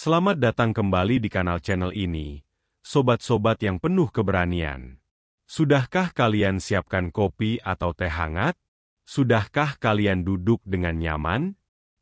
Selamat datang kembali di channel ini, sobat-sobat yang penuh keberanian. Sudahkah kalian siapkan kopi atau teh hangat? Sudahkah kalian duduk dengan nyaman?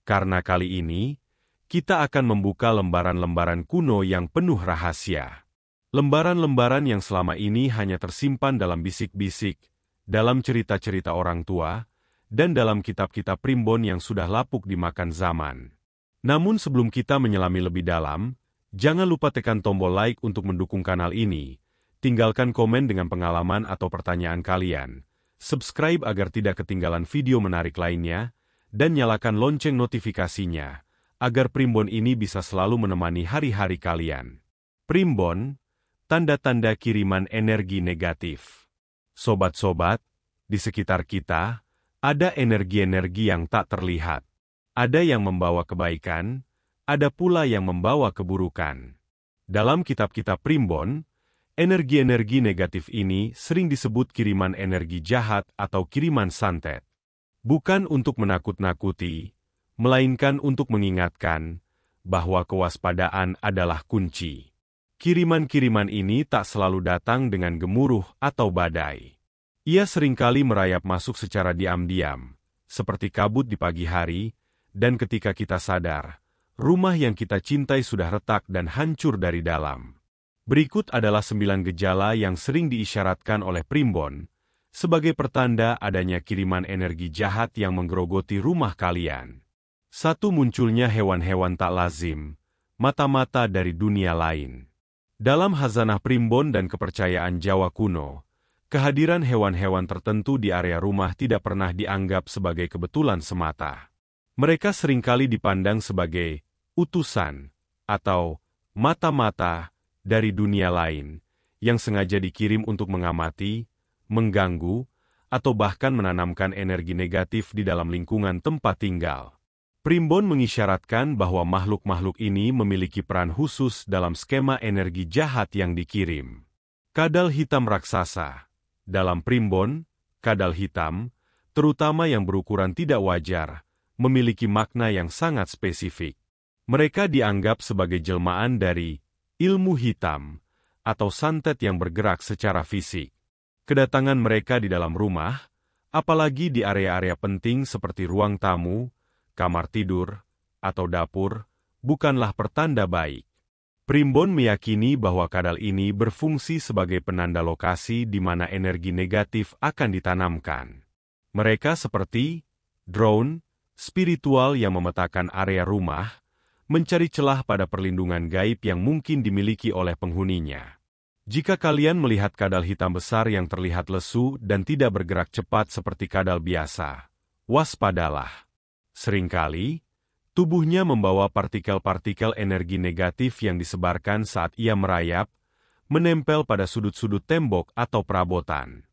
Karena kali ini, kita akan membuka lembaran-lembaran kuno yang penuh rahasia. Lembaran-lembaran yang selama ini hanya tersimpan dalam bisik-bisik, dalam cerita-cerita orang tua, dan dalam kitab-kitab primbon yang sudah lapuk dimakan zaman. Namun sebelum kita menyelami lebih dalam, jangan lupa tekan tombol like untuk mendukung kanal ini, tinggalkan komen dengan pengalaman atau pertanyaan kalian, subscribe agar tidak ketinggalan video menarik lainnya, dan nyalakan lonceng notifikasinya, agar primbon ini bisa selalu menemani hari-hari kalian. Primbon, tanda-tanda kiriman energi negatif. Sobat-sobat, di sekitar kita, ada energi-energi yang tak terlihat. Ada yang membawa kebaikan, ada pula yang membawa keburukan. Dalam kitab-kitab primbon, energi-energi negatif ini sering disebut kiriman energi jahat atau kiriman santet. Bukan untuk menakut-nakuti, melainkan untuk mengingatkan bahwa kewaspadaan adalah kunci. Kiriman-kiriman ini tak selalu datang dengan gemuruh atau badai. Ia seringkali merayap masuk secara diam-diam, seperti kabut di pagi hari, dan ketika kita sadar, rumah yang kita cintai sudah retak dan hancur dari dalam. Berikut adalah 9 gejala yang sering diisyaratkan oleh primbon, sebagai pertanda adanya kiriman energi jahat yang menggerogoti rumah kalian. 1. Munculnya hewan-hewan tak lazim, mata-mata dari dunia lain. Dalam khazanah primbon dan kepercayaan Jawa kuno, kehadiran hewan-hewan tertentu di area rumah tidak pernah dianggap sebagai kebetulan semata. Mereka seringkali dipandang sebagai utusan atau mata-mata dari dunia lain yang sengaja dikirim untuk mengamati, mengganggu, atau bahkan menanamkan energi negatif di dalam lingkungan tempat tinggal. Primbon mengisyaratkan bahwa makhluk-makhluk ini memiliki peran khusus dalam skema energi jahat yang dikirim. Kadal hitam raksasa. Dalam primbon, kadal hitam, terutama yang berukuran tidak wajar, memiliki makna yang sangat spesifik. Mereka dianggap sebagai jelmaan dari ilmu hitam atau santet yang bergerak secara fisik. Kedatangan mereka di dalam rumah, apalagi di area-area penting seperti ruang tamu, kamar tidur, atau dapur, bukanlah pertanda baik. Primbon meyakini bahwa kadal ini berfungsi sebagai penanda lokasi di mana energi negatif akan ditanamkan. Mereka seperti drone spiritual yang memetakan area rumah, mencari celah pada perlindungan gaib yang mungkin dimiliki oleh penghuninya. Jika kalian melihat kadal hitam besar yang terlihat lesu dan tidak bergerak cepat seperti kadal biasa, waspadalah. Seringkali, tubuhnya membawa partikel-partikel energi negatif yang disebarkan saat ia merayap, menempel pada sudut-sudut tembok atau perabotan.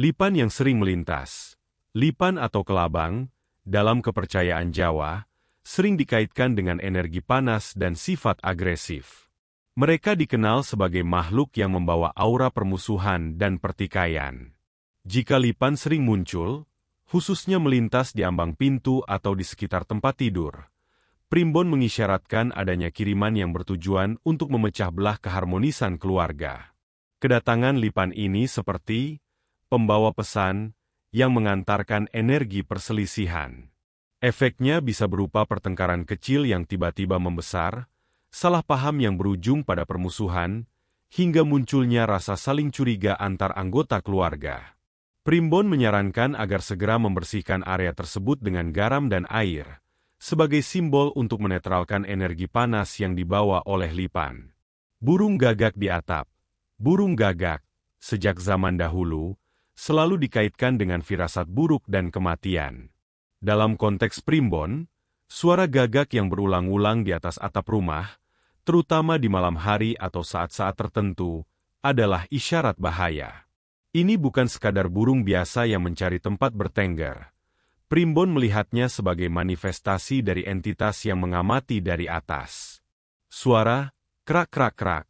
Lipan yang sering melintas. Lipan atau kelabang, dalam kepercayaan Jawa, sering dikaitkan dengan energi panas dan sifat agresif. Mereka dikenal sebagai makhluk yang membawa aura permusuhan dan pertikaian. Jika lipan sering muncul, khususnya melintas di ambang pintu atau di sekitar tempat tidur, primbon mengisyaratkan adanya kiriman yang bertujuan untuk memecah belah keharmonisan keluarga. Kedatangan lipan ini seperti pembawa pesan yang mengantarkan energi perselisihan. Efeknya bisa berupa pertengkaran kecil yang tiba-tiba membesar, salah paham yang berujung pada permusuhan, hingga munculnya rasa saling curiga antar anggota keluarga. Primbon menyarankan agar segera membersihkan area tersebut dengan garam dan air, sebagai simbol untuk menetralkan energi panas yang dibawa oleh lipan. Burung gagak di atap. Burung gagak, sejak zaman dahulu, selalu dikaitkan dengan firasat buruk dan kematian. Dalam konteks primbon, suara gagak yang berulang-ulang di atas atap rumah, terutama di malam hari atau saat-saat tertentu, adalah isyarat bahaya. Ini bukan sekadar burung biasa yang mencari tempat bertengger. Primbon melihatnya sebagai manifestasi dari entitas yang mengamati dari atas. Suara krak-krak-krak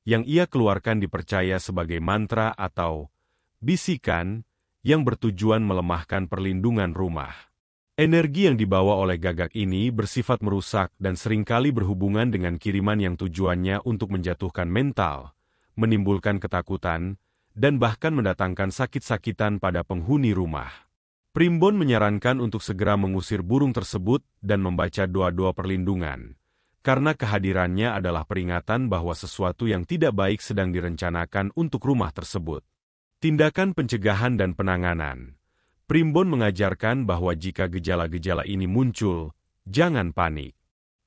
yang ia keluarkan dipercaya sebagai mantra atau bisikan yang bertujuan melemahkan perlindungan rumah. Energi yang dibawa oleh gagak ini bersifat merusak dan seringkali berhubungan dengan kiriman yang tujuannya untuk menjatuhkan mental, menimbulkan ketakutan, dan bahkan mendatangkan sakit-sakitan pada penghuni rumah. Primbon menyarankan untuk segera mengusir burung tersebut dan membaca doa-doa perlindungan, karena kehadirannya adalah peringatan bahwa sesuatu yang tidak baik sedang direncanakan untuk rumah tersebut. Tindakan pencegahan dan penanganan. Primbon mengajarkan bahwa jika gejala-gejala ini muncul, jangan panik.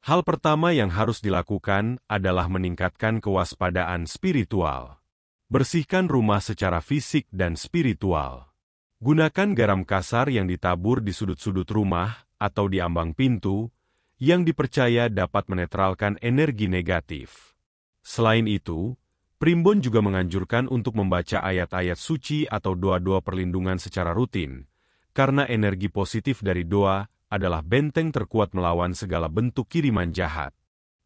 Hal pertama yang harus dilakukan adalah meningkatkan kewaspadaan spiritual. Bersihkan rumah secara fisik dan spiritual. Gunakan garam kasar yang ditabur di sudut-sudut rumah atau di ambang pintu, yang dipercaya dapat menetralkan energi negatif. Selain itu, Primbon juga menganjurkan untuk membaca ayat-ayat suci atau doa-doa perlindungan secara rutin, karena energi positif dari doa adalah benteng terkuat melawan segala bentuk kiriman jahat.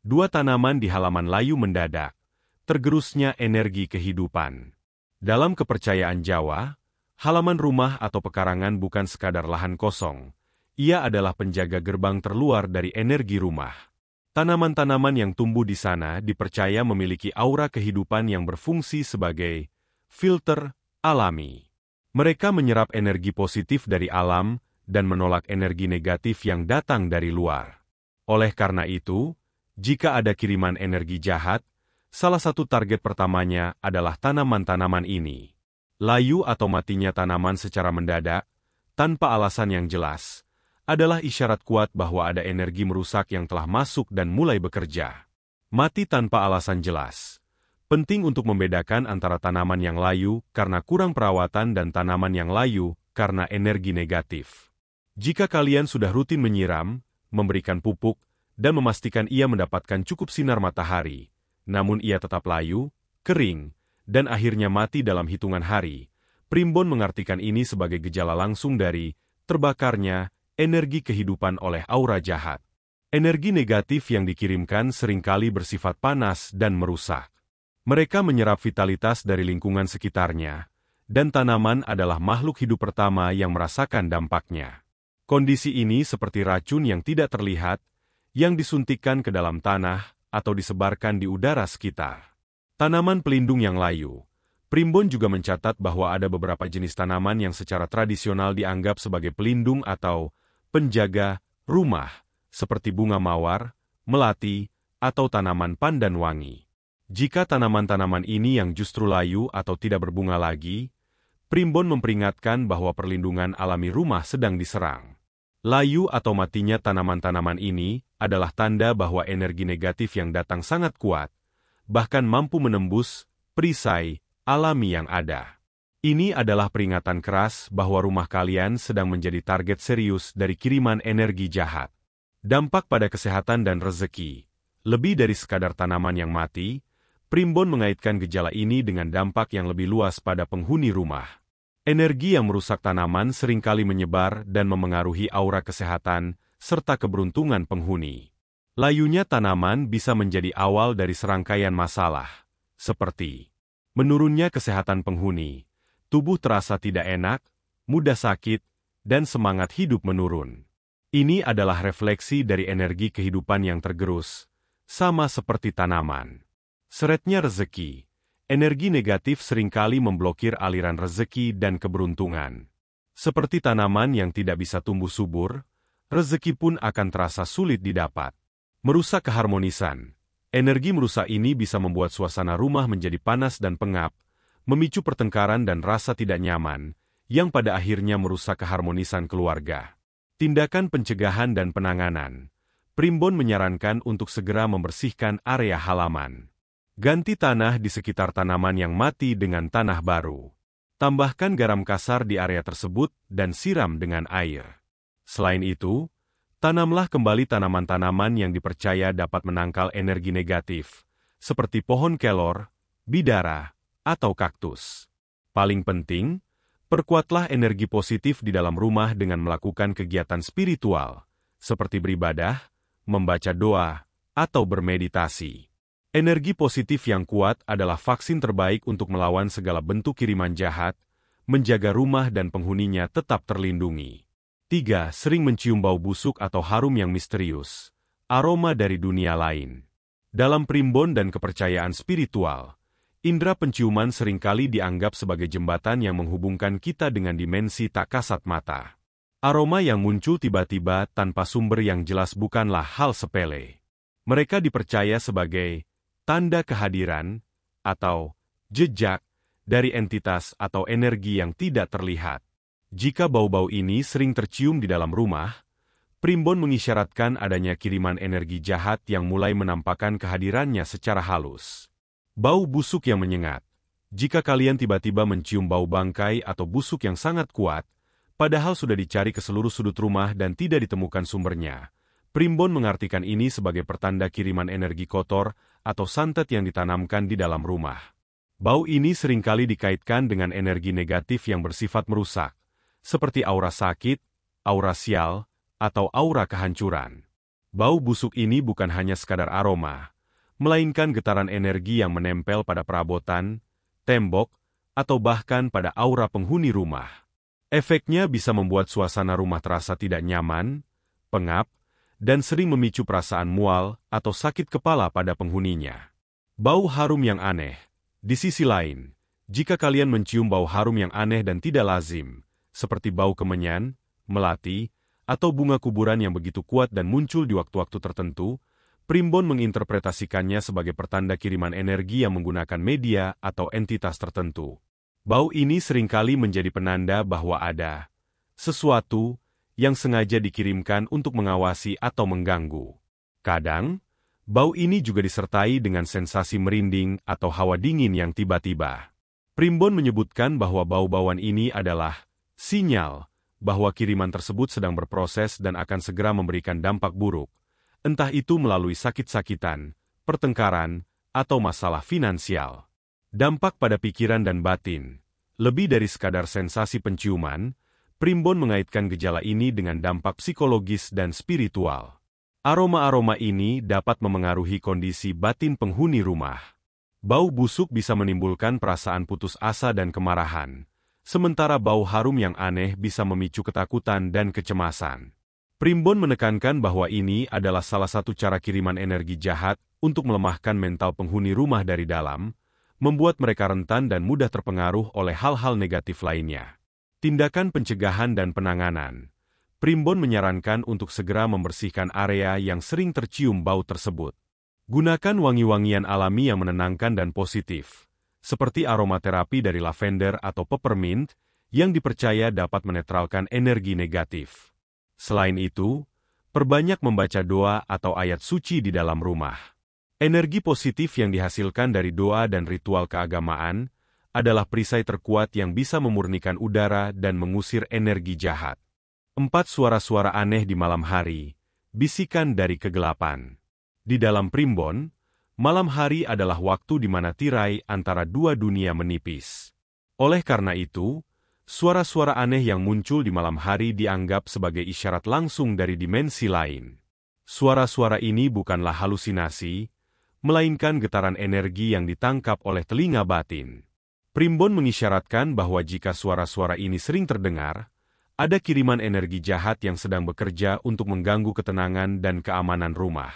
2 tanaman di halaman layu mendadak. Tergerusnya energi kehidupan. Dalam kepercayaan Jawa, halaman rumah atau pekarangan bukan sekadar lahan kosong. Ia adalah penjaga gerbang terluar dari energi rumah. Tanaman-tanaman yang tumbuh di sana dipercaya memiliki aura kehidupan yang berfungsi sebagai filter alami. Mereka menyerap energi positif dari alam dan menolak energi negatif yang datang dari luar. Oleh karena itu, jika ada kiriman energi jahat, salah satu target pertamanya adalah tanaman-tanaman ini. Layu atau matinya tanaman secara mendadak, tanpa alasan yang jelas, adalah isyarat kuat bahwa ada energi merusak yang telah masuk dan mulai bekerja. Mati tanpa alasan jelas. Penting untuk membedakan antara tanaman yang layu karena kurang perawatan dan tanaman yang layu karena energi negatif. Jika kalian sudah rutin menyiram, memberikan pupuk, dan memastikan ia mendapatkan cukup sinar matahari, namun ia tetap layu, kering, dan akhirnya mati dalam hitungan hari, Primbon mengartikan ini sebagai gejala langsung dari terbakarnya energi kehidupan oleh aura jahat. Energi negatif yang dikirimkan seringkali bersifat panas dan merusak. Mereka menyerap vitalitas dari lingkungan sekitarnya, dan tanaman adalah makhluk hidup pertama yang merasakan dampaknya. Kondisi ini seperti racun yang tidak terlihat, yang disuntikkan ke dalam tanah atau disebarkan di udara sekitar. Tanaman pelindung yang layu. Primbon juga mencatat bahwa ada beberapa jenis tanaman yang secara tradisional dianggap sebagai pelindung atau penjaga rumah, seperti bunga mawar, melati, atau tanaman pandan wangi. Jika tanaman-tanaman ini yang justru layu atau tidak berbunga lagi, Primbon memperingatkan bahwa perlindungan alami rumah sedang diserang. Layu atau matinya tanaman-tanaman ini adalah tanda bahwa energi negatif yang datang sangat kuat, bahkan mampu menembus perisai alami yang ada. Ini adalah peringatan keras bahwa rumah kalian sedang menjadi target serius dari kiriman energi jahat. Dampak pada kesehatan dan rezeki. Lebih dari sekadar tanaman yang mati, Primbon mengaitkan gejala ini dengan dampak yang lebih luas pada penghuni rumah. Energi yang merusak tanaman seringkali menyebar dan memengaruhi aura kesehatan serta keberuntungan penghuni. Layunya tanaman bisa menjadi awal dari serangkaian masalah, seperti menurunnya kesehatan penghuni, tubuh terasa tidak enak, mudah sakit, dan semangat hidup menurun. Ini adalah refleksi dari energi kehidupan yang tergerus, sama seperti tanaman. Seretnya rezeki. Energi negatif seringkali memblokir aliran rezeki dan keberuntungan. Seperti tanaman yang tidak bisa tumbuh subur, rezeki pun akan terasa sulit didapat. Merusak keharmonisan. Energi merusak ini bisa membuat suasana rumah menjadi panas dan pengap, memicu pertengkaran dan rasa tidak nyaman, yang pada akhirnya merusak keharmonisan keluarga. Tindakan pencegahan dan penanganan. Primbon menyarankan untuk segera membersihkan area halaman. Ganti tanah di sekitar tanaman yang mati dengan tanah baru. Tambahkan garam kasar di area tersebut dan siram dengan air. Selain itu, tanamlah kembali tanaman-tanaman yang dipercaya dapat menangkal energi negatif, seperti pohon kelor, bidara, atau kaktus. Paling penting, perkuatlah energi positif di dalam rumah dengan melakukan kegiatan spiritual, seperti beribadah, membaca doa, atau bermeditasi. Energi positif yang kuat adalah vaksin terbaik untuk melawan segala bentuk kiriman jahat, menjaga rumah dan penghuninya tetap terlindungi. 3. Sering mencium bau busuk atau harum yang misterius, aroma dari dunia lain. Dalam primbon dan kepercayaan spiritual, indera penciuman seringkali dianggap sebagai jembatan yang menghubungkan kita dengan dimensi tak kasat mata. Aroma yang muncul tiba-tiba tanpa sumber yang jelas bukanlah hal sepele. Mereka dipercaya sebagai tanda kehadiran atau jejak dari entitas atau energi yang tidak terlihat. Jika bau-bau ini sering tercium di dalam rumah, primbon mengisyaratkan adanya kiriman energi jahat yang mulai menampakkan kehadirannya secara halus. Bau busuk yang menyengat. Jika kalian tiba-tiba mencium bau bangkai atau busuk yang sangat kuat, padahal sudah dicari ke seluruh sudut rumah dan tidak ditemukan sumbernya, primbon mengartikan ini sebagai pertanda kiriman energi kotor atau santet yang ditanamkan di dalam rumah. Bau ini seringkali dikaitkan dengan energi negatif yang bersifat merusak, seperti aura sakit, aura sial, atau aura kehancuran. Bau busuk ini bukan hanya sekadar aroma, melainkan getaran energi yang menempel pada perabotan, tembok, atau bahkan pada aura penghuni rumah. Efeknya bisa membuat suasana rumah terasa tidak nyaman, pengap, dan sering memicu perasaan mual atau sakit kepala pada penghuninya. Bau harum yang aneh. Di sisi lain, jika kalian mencium bau harum yang aneh dan tidak lazim, seperti bau kemenyan, melati, atau bunga kuburan yang begitu kuat dan muncul di waktu-waktu tertentu, primbon menginterpretasikannya sebagai pertanda kiriman energi yang menggunakan media atau entitas tertentu. Bau ini seringkali menjadi penanda bahwa ada sesuatu yang sengaja dikirimkan untuk mengawasi atau mengganggu. Kadang, bau ini juga disertai dengan sensasi merinding atau hawa dingin yang tiba-tiba. Primbon menyebutkan bahwa bau-bauan ini adalah sinyal bahwa kiriman tersebut sedang berproses dan akan segera memberikan dampak buruk, entah itu melalui sakit-sakitan, pertengkaran, atau masalah finansial. Dampak pada pikiran dan batin. Lebih dari sekadar sensasi penciuman, primbon mengaitkan gejala ini dengan dampak psikologis dan spiritual. Aroma-aroma ini dapat memengaruhi kondisi batin penghuni rumah. Bau busuk bisa menimbulkan perasaan putus asa dan kemarahan, sementara bau harum yang aneh bisa memicu ketakutan dan kecemasan. Primbon menekankan bahwa ini adalah salah satu cara kiriman energi jahat untuk melemahkan mental penghuni rumah dari dalam, membuat mereka rentan dan mudah terpengaruh oleh hal-hal negatif lainnya. Tindakan pencegahan dan penanganan. Primbon menyarankan untuk segera membersihkan area yang sering tercium bau tersebut. Gunakan wangi-wangian alami yang menenangkan dan positif, seperti aromaterapi dari lavender atau peppermint, yang dipercaya dapat menetralkan energi negatif. Selain itu, perbanyak membaca doa atau ayat suci di dalam rumah. Energi positif yang dihasilkan dari doa dan ritual keagamaan adalah perisai terkuat yang bisa memurnikan udara dan mengusir energi jahat. 4 suara-suara aneh di malam hari, bisikan dari kegelapan. Di dalam primbon, malam hari adalah waktu di mana tirai antara dua dunia menipis. Oleh karena itu, suara-suara aneh yang muncul di malam hari dianggap sebagai isyarat langsung dari dimensi lain. Suara-suara ini bukanlah halusinasi, melainkan getaran energi yang ditangkap oleh telinga batin. Primbon mengisyaratkan bahwa jika suara-suara ini sering terdengar, ada kiriman energi jahat yang sedang bekerja untuk mengganggu ketenangan dan keamanan rumah.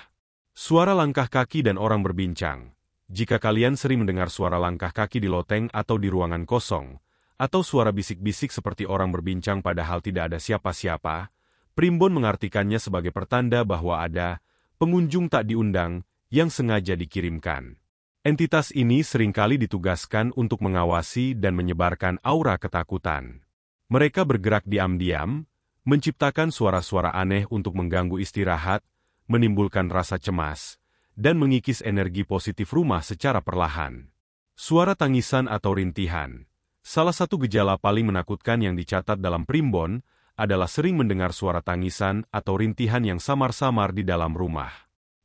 Suara langkah kaki dan orang berbincang. Jika kalian sering mendengar suara langkah kaki di loteng atau di ruangan kosong, atau suara bisik-bisik seperti orang berbincang padahal tidak ada siapa-siapa, primbon mengartikannya sebagai pertanda bahwa ada pengunjung tak diundang yang sengaja dikirimkan. Entitas ini seringkali ditugaskan untuk mengawasi dan menyebarkan aura ketakutan. Mereka bergerak diam-diam, menciptakan suara-suara aneh untuk mengganggu istirahat, menimbulkan rasa cemas, dan mengikis energi positif rumah secara perlahan. Suara tangisan atau rintihan. Salah satu gejala paling menakutkan yang dicatat dalam primbon adalah sering mendengar suara tangisan atau rintihan yang samar-samar di dalam rumah.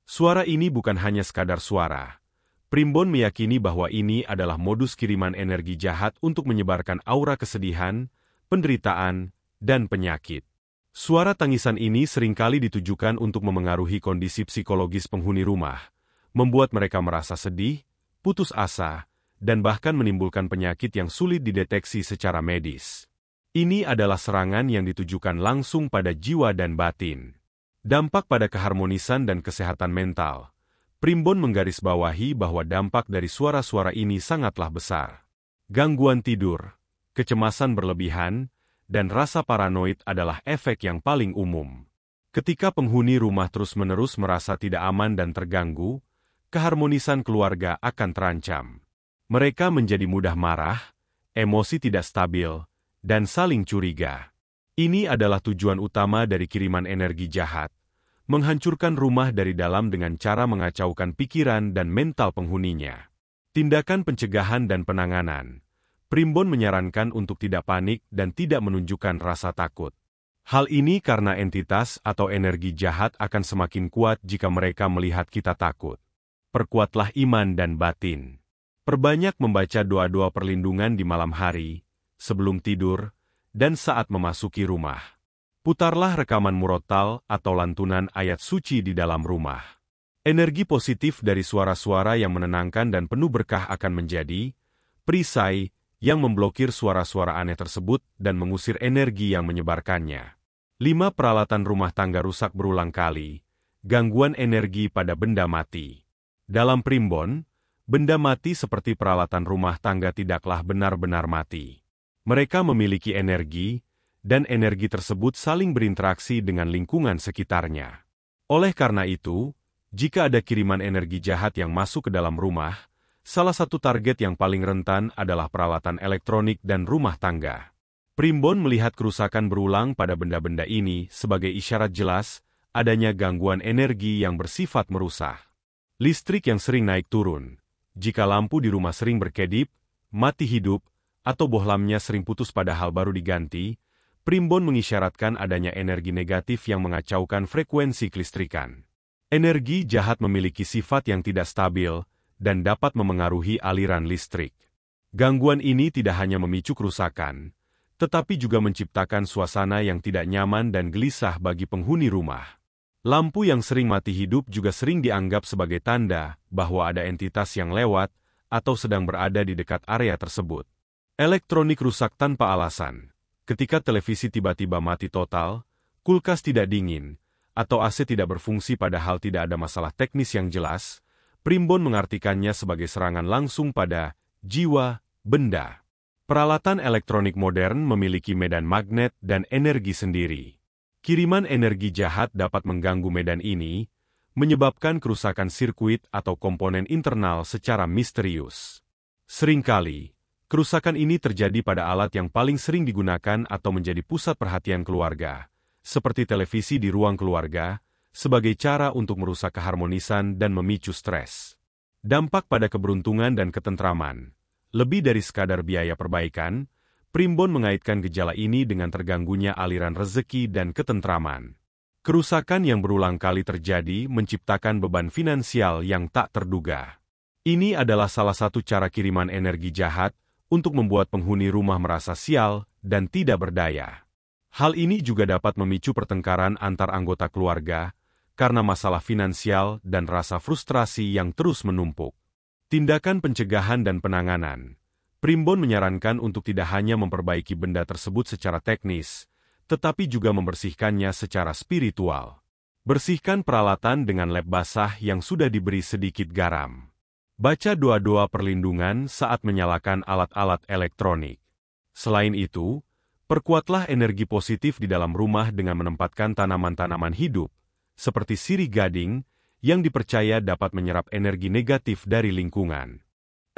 Suara ini bukan hanya sekadar suara. Primbon meyakini bahwa ini adalah modus kiriman energi jahat untuk menyebarkan aura kesedihan, penderitaan, dan penyakit. Suara tangisan ini seringkali ditujukan untuk memengaruhi kondisi psikologis penghuni rumah, membuat mereka merasa sedih, putus asa, dan bahkan menimbulkan penyakit yang sulit dideteksi secara medis. Ini adalah serangan yang ditujukan langsung pada jiwa dan batin. Dampak pada keharmonisan dan kesehatan mental. Primbon menggarisbawahi bahwa dampak dari suara-suara ini sangatlah besar. Gangguan tidur, kecemasan berlebihan, dan rasa paranoid adalah efek yang paling umum. Ketika penghuni rumah terus-menerus merasa tidak aman dan terganggu, keharmonisan keluarga akan terancam. Mereka menjadi mudah marah, emosi tidak stabil, dan saling curiga. Ini adalah tujuan utama dari kiriman energi jahat, menghancurkan rumah dari dalam dengan cara mengacaukan pikiran dan mental penghuninya. Tindakan pencegahan dan penanganan. Primbon menyarankan untuk tidak panik dan tidak menunjukkan rasa takut. Hal ini karena entitas atau energi jahat akan semakin kuat jika mereka melihat kita takut. Perkuatlah iman dan batin. Perbanyak membaca doa-doa perlindungan di malam hari, sebelum tidur, dan saat memasuki rumah. Putarlah rekaman murotal atau lantunan ayat suci di dalam rumah. Energi positif dari suara-suara yang menenangkan dan penuh berkah akan menjadi perisai yang memblokir suara-suara aneh tersebut dan mengusir energi yang menyebarkannya. 5 peralatan rumah tangga rusak berulang kali. Gangguan energi pada benda mati. Dalam primbon, benda mati seperti peralatan rumah tangga tidaklah benar-benar mati. Mereka memiliki energi, dan energi tersebut saling berinteraksi dengan lingkungan sekitarnya. Oleh karena itu, jika ada kiriman energi jahat yang masuk ke dalam rumah, salah satu target yang paling rentan adalah peralatan elektronik dan rumah tangga. Primbon melihat kerusakan berulang pada benda-benda ini sebagai isyarat jelas adanya gangguan energi yang bersifat merusak. Listrik yang sering naik turun. Jika lampu di rumah sering berkedip, mati hidup, atau bohlamnya sering putus padahal baru diganti, primbon mengisyaratkan adanya energi negatif yang mengacaukan frekuensi kelistrikan. Energi jahat memiliki sifat yang tidak stabil dan dapat memengaruhi aliran listrik. Gangguan ini tidak hanya memicu kerusakan, tetapi juga menciptakan suasana yang tidak nyaman dan gelisah bagi penghuni rumah. Lampu yang sering mati hidup juga sering dianggap sebagai tanda bahwa ada entitas yang lewat atau sedang berada di dekat area tersebut. Elektronik rusak tanpa alasan. Ketika televisi tiba-tiba mati total, kulkas tidak dingin, atau AC tidak berfungsi padahal tidak ada masalah teknis yang jelas, primbon mengartikannya sebagai serangan langsung pada jiwa, benda. Peralatan elektronik modern memiliki medan magnet dan energi sendiri. Kiriman energi jahat dapat mengganggu medan ini, menyebabkan kerusakan sirkuit atau komponen internal secara misterius. Seringkali, kerusakan ini terjadi pada alat yang paling sering digunakan atau menjadi pusat perhatian keluarga, seperti televisi di ruang keluarga, sebagai cara untuk merusak keharmonisan dan memicu stres. Dampak pada keberuntungan dan ketentraman. Lebih dari sekadar biaya perbaikan, primbon mengaitkan gejala ini dengan terganggunya aliran rezeki dan ketentraman. Kerusakan yang berulang kali terjadi menciptakan beban finansial yang tak terduga. Ini adalah salah satu cara kiriman energi jahat untuk membuat penghuni rumah merasa sial dan tidak berdaya. Hal ini juga dapat memicu pertengkaran antar anggota keluarga karena masalah finansial dan rasa frustrasi yang terus menumpuk. Tindakan pencegahan dan penanganan. Primbon menyarankan untuk tidak hanya memperbaiki benda tersebut secara teknis, tetapi juga membersihkannya secara spiritual. Bersihkan peralatan dengan lem basah yang sudah diberi sedikit garam. Baca doa-doa perlindungan saat menyalakan alat-alat elektronik. Selain itu, perkuatlah energi positif di dalam rumah dengan menempatkan tanaman-tanaman hidup, seperti sirih gading, yang dipercaya dapat menyerap energi negatif dari lingkungan.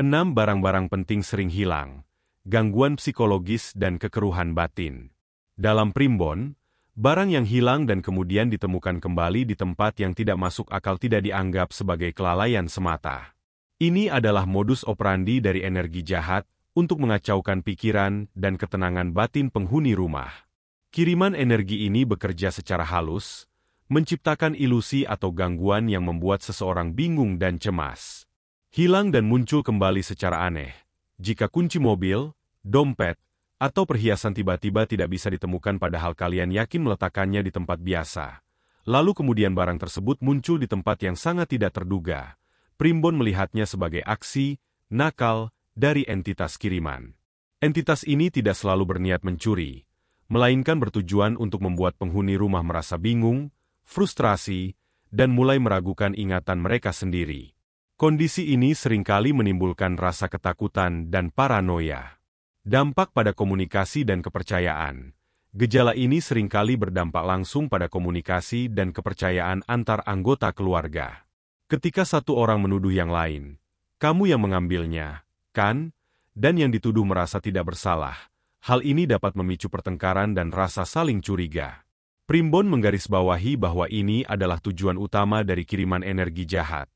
6 barang-barang penting sering hilang, gangguan psikologis dan kekeruhan batin. Dalam primbon, barang yang hilang dan kemudian ditemukan kembali di tempat yang tidak masuk akal tidak dianggap sebagai kelalaian semata. Ini adalah modus operandi dari energi jahat untuk mengacaukan pikiran dan ketenangan batin penghuni rumah. Kiriman energi ini bekerja secara halus, menciptakan ilusi atau gangguan yang membuat seseorang bingung dan cemas. Hilang dan muncul kembali secara aneh. Jika kunci mobil, dompet, atau perhiasan tiba-tiba tidak bisa ditemukan padahal kalian yakin meletakkannya di tempat biasa, lalu kemudian barang tersebut muncul di tempat yang sangat tidak terduga, primbon melihatnya sebagai aksi nakal dari entitas kiriman. Entitas ini tidak selalu berniat mencuri, melainkan bertujuan untuk membuat penghuni rumah merasa bingung, frustrasi, dan mulai meragukan ingatan mereka sendiri. Kondisi ini seringkali menimbulkan rasa ketakutan dan paranoia. Dampak pada komunikasi dan kepercayaan. Gejala ini seringkali berdampak langsung pada komunikasi dan kepercayaan antar anggota keluarga. Ketika satu orang menuduh yang lain, "Kamu yang mengambilnya, kan?" dan yang dituduh merasa tidak bersalah, hal ini dapat memicu pertengkaran dan rasa saling curiga. Primbon menggarisbawahi bahwa ini adalah tujuan utama dari kiriman energi jahat,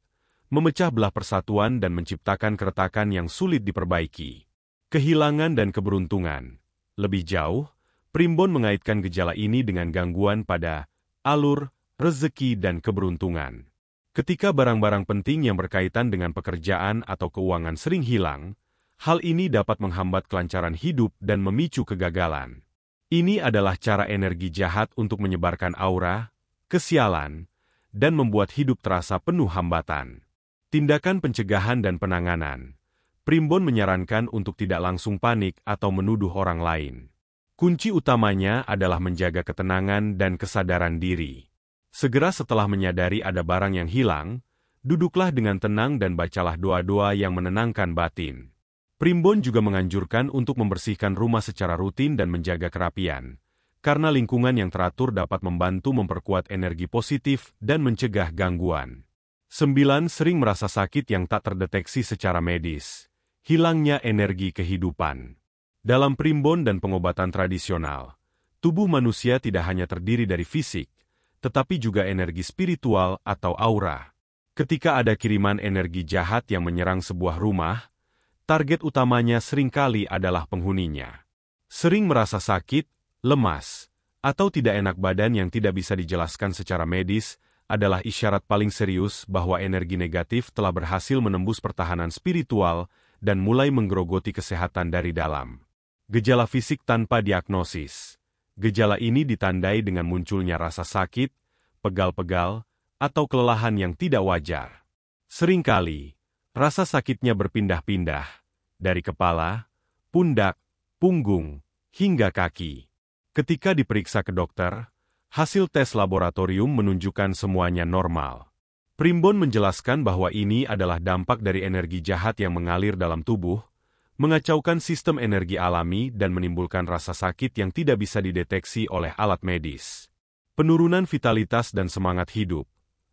memecah belah persatuan dan menciptakan keretakan yang sulit diperbaiki. Kehilangan dan keberuntungan. Lebih jauh, Primbon mengaitkan gejala ini dengan gangguan pada alur, rezeki dan keberuntungan. Ketika barang-barang penting yang berkaitan dengan pekerjaan atau keuangan sering hilang, hal ini dapat menghambat kelancaran hidup dan memicu kegagalan. Ini adalah cara energi jahat untuk menyebarkan aura, kesialan, dan membuat hidup terasa penuh hambatan. Tindakan pencegahan dan penanganan. Primbon menyarankan untuk tidak langsung panik atau menuduh orang lain. Kunci utamanya adalah menjaga ketenangan dan kesadaran diri. Segera setelah menyadari ada barang yang hilang, duduklah dengan tenang dan bacalah doa-doa yang menenangkan batin. Primbon juga menganjurkan untuk membersihkan rumah secara rutin dan menjaga kerapian, karena lingkungan yang teratur dapat membantu memperkuat energi positif dan mencegah gangguan. 9. Sering merasa sakit yang tak terdeteksi secara medis. Hilangnya energi kehidupan. Dalam primbon dan pengobatan tradisional, tubuh manusia tidak hanya terdiri dari fisik, tetapi juga energi spiritual atau aura. Ketika ada kiriman energi jahat yang menyerang sebuah rumah, target utamanya seringkali adalah penghuninya. Sering merasa sakit, lemas, atau tidak enak badan yang tidak bisa dijelaskan secara medis adalah isyarat paling serius bahwa energi negatif telah berhasil menembus pertahanan spiritual dan mulai menggerogoti kesehatan dari dalam. Gejala fisik tanpa diagnosis. Gejala ini ditandai dengan munculnya rasa sakit, pegal-pegal, atau kelelahan yang tidak wajar. Seringkali, rasa sakitnya berpindah-pindah, dari kepala, pundak, punggung, hingga kaki. Ketika diperiksa ke dokter, hasil tes laboratorium menunjukkan semuanya normal. Primbon menjelaskan bahwa ini adalah dampak dari energi jahat yang mengalir dalam tubuh, mengacaukan sistem energi alami dan menimbulkan rasa sakit yang tidak bisa dideteksi oleh alat medis. Penurunan vitalitas dan semangat hidup.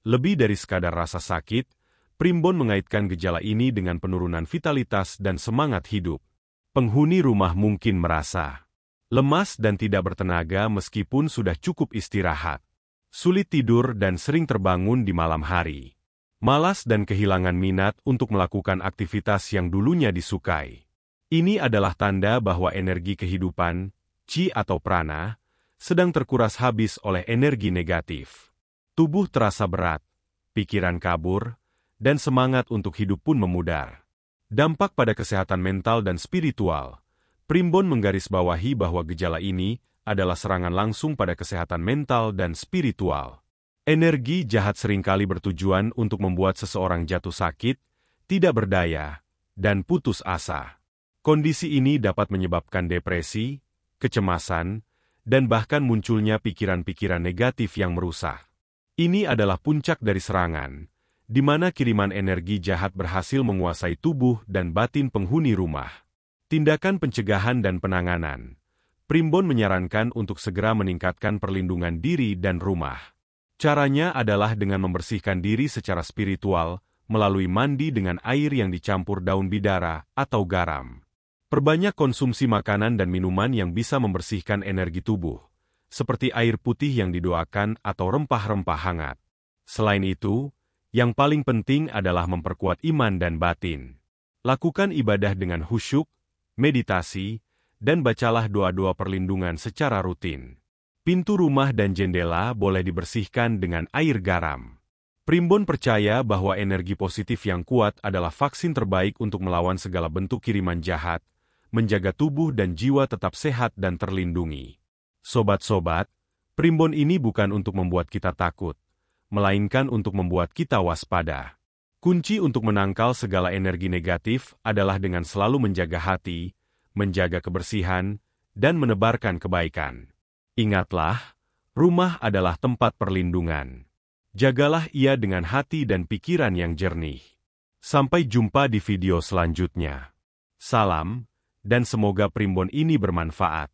Lebih dari sekadar rasa sakit, Primbon mengaitkan gejala ini dengan penurunan vitalitas dan semangat hidup. Penghuni rumah mungkin merasa lemas dan tidak bertenaga meskipun sudah cukup istirahat. Sulit tidur dan sering terbangun di malam hari. Malas dan kehilangan minat untuk melakukan aktivitas yang dulunya disukai. Ini adalah tanda bahwa energi kehidupan, chi atau prana, sedang terkuras habis oleh energi negatif. Tubuh terasa berat, pikiran kabur, dan semangat untuk hidup pun memudar. Dampak pada kesehatan mental dan spiritual. Primbon menggarisbawahi bahwa gejala ini adalah serangan langsung pada kesehatan mental dan spiritual. Energi jahat seringkali bertujuan untuk membuat seseorang jatuh sakit, tidak berdaya, dan putus asa. Kondisi ini dapat menyebabkan depresi, kecemasan, dan bahkan munculnya pikiran-pikiran negatif yang merusak. Ini adalah puncak dari serangan, di mana kiriman energi jahat berhasil menguasai tubuh dan batin penghuni rumah. Tindakan pencegahan dan penanganan. Primbon menyarankan untuk segera meningkatkan perlindungan diri dan rumah. Caranya adalah dengan membersihkan diri secara spiritual, melalui mandi dengan air yang dicampur daun bidara atau garam. Perbanyak konsumsi makanan dan minuman yang bisa membersihkan energi tubuh, seperti air putih yang didoakan atau rempah-rempah hangat. Selain itu, yang paling penting adalah memperkuat iman dan batin. Lakukan ibadah dengan khusyuk, meditasi, dan bacalah doa-doa perlindungan secara rutin. Pintu rumah dan jendela boleh dibersihkan dengan air garam. Primbon percaya bahwa energi positif yang kuat adalah vaksin terbaik untuk melawan segala bentuk kiriman jahat, menjaga tubuh dan jiwa tetap sehat dan terlindungi. Sobat-sobat, primbon ini bukan untuk membuat kita takut, melainkan untuk membuat kita waspada. Kunci untuk menangkal segala energi negatif adalah dengan selalu menjaga hati, menjaga kebersihan, dan menebarkan kebaikan. Ingatlah, rumah adalah tempat perlindungan. Jagalah ia dengan hati dan pikiran yang jernih. Sampai jumpa di video selanjutnya. Salam, dan semoga primbon ini bermanfaat.